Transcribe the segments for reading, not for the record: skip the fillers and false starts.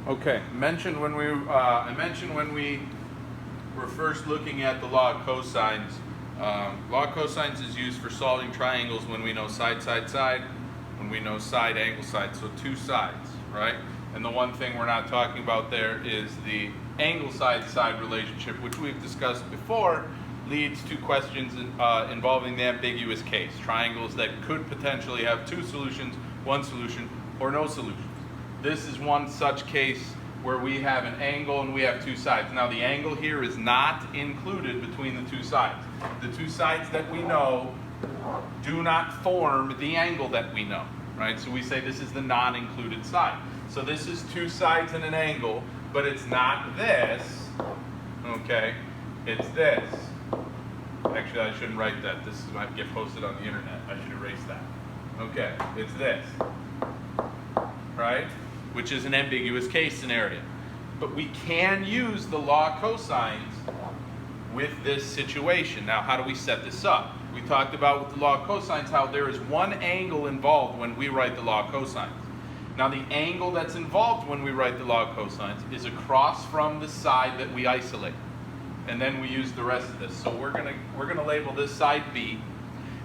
Okay, I mentioned when we were first looking at the law of cosines. Law of cosines is used for solving triangles when we know side, side, side, when we know side, angle, side, so two sides, right? And the one thing we're not talking about there is the angle side side relationship, which we've discussed before, leads to questions involving the ambiguous case, triangles that could potentially have two solutions, one solution, or no solutions. This is one such case where we have an angle and we have two sides. Now the angle here is not included between the two sides. The two sides that we know do not form the angle that we know, right? So we say this is the non-included side. So this is two sides and an angle, but it's not this, okay? It's this. Actually, I shouldn't write that. This might get posted on the internet. I should erase that. Okay, it's this, right? Which is an ambiguous case scenario. But we can use the law of cosines with this situation. Now, how do we set this up? We talked about with the law of cosines how there is one angle involved when we write the law of cosines. Now, the angle that's involved when we write the law of cosines is across from the side that we isolate. And then we use the rest of this. So we're gonna label this side B.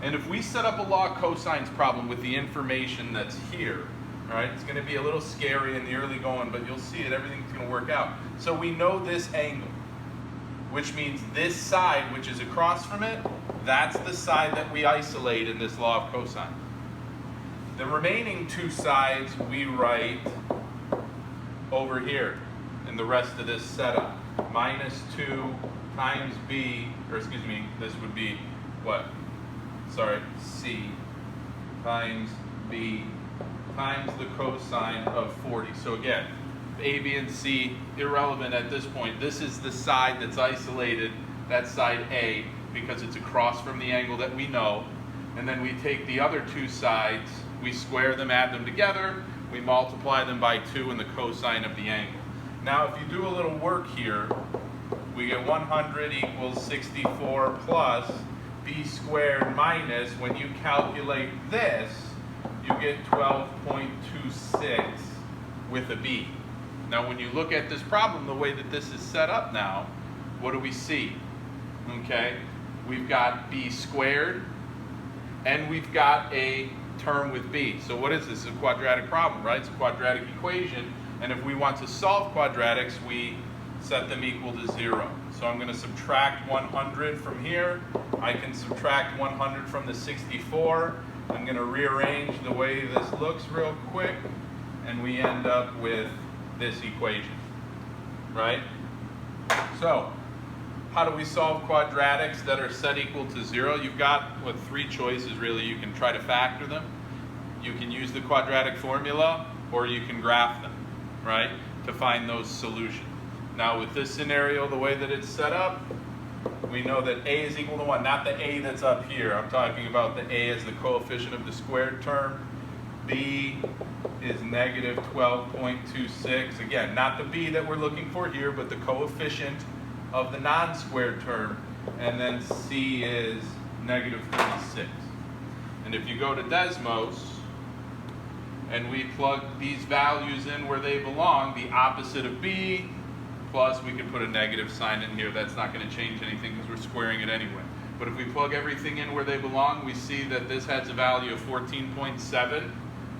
And if we set up a law of cosines problem with the information that's here, all right, it's going to be a little scary in the early going, but you'll see it, everything's going to work out. So we know this angle, which means this side, which is across from it, that's the side that we isolate in this law of cosine. The remaining two sides we write over here in the rest of this setup. Minus 2 times B, or excuse me, this would be what? Sorry, C times B times the cosine of 40. So again, A, B, and C, irrelevant at this point. This is the side that's isolated, that's side A, because it's across from the angle that we know. And then we take the other two sides, we square them, add them together, we multiply them by 2 and the cosine of the angle. Now if you do a little work here, we get 100 equals 64 plus B squared minus, when you calculate this, you get 12.26 with a B. Now when you look at this problem, the way that this is set up now, what do we see? Okay, we've got B squared, and we've got a term with B. So what is this? It's a quadratic problem, right? It's a quadratic equation, and if we want to solve quadratics, we set them equal to 0. So I'm going to subtract 100 from here. I can subtract 100 from the 64. I'm going to rearrange the way this looks real quick, and we end up with this equation, right? So, how do we solve quadratics that are set equal to 0? You've got, what, 3 choices really. You can try to factor them, you can use the quadratic formula, or you can graph them, right, to find those solutions. Now with this scenario, the way that it's set up, we know that A is equal to 1, not the A that's up here. I'm talking about the A as the coefficient of the squared term. B is negative 12.26. Again, not the B that we're looking for here, but the coefficient of the non-squared term. And then C is negative 36. And if you go to Desmos, and we plug these values in where they belong, the opposite of B, plus we can put a negative sign in here. That's not going to change anything because we're squaring it anyway. But if we plug everything in where they belong, we see that this has a value of 14.7.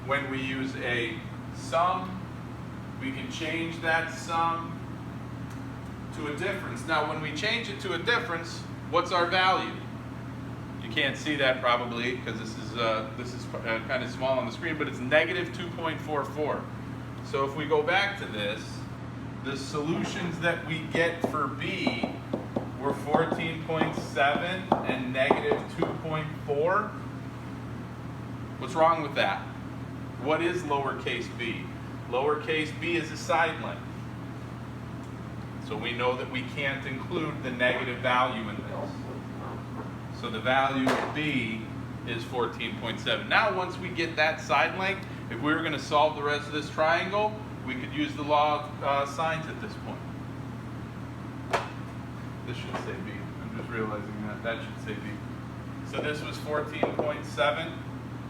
When we use a sum, we can change that sum to a difference. Now when we change it to a difference, what's our value? You can't see that probably because this is kind of small on the screen, but it's negative 2.44. So if we go back to this, the solutions that we get for B were 14.7 and negative 2.4. What's wrong with that? What is lowercase b? Lowercase b is a side length. So we know that we can't include the negative value in this. So the value of b is 14.7. Now once we get that side length, if we were going to solve the rest of this triangle, we could use the law of sines at this point. This should say b. I'm just realizing that. That should say b. So this was 14.7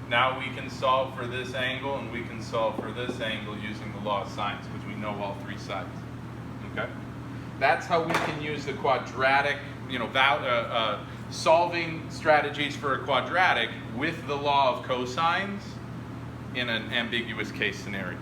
Now we can solve for this angle and we can solve for this angle using the law of sines because we know all three sides. Okay? That's how we can use the quadratic, solving strategies for a quadratic with the law of cosines in an ambiguous case scenario.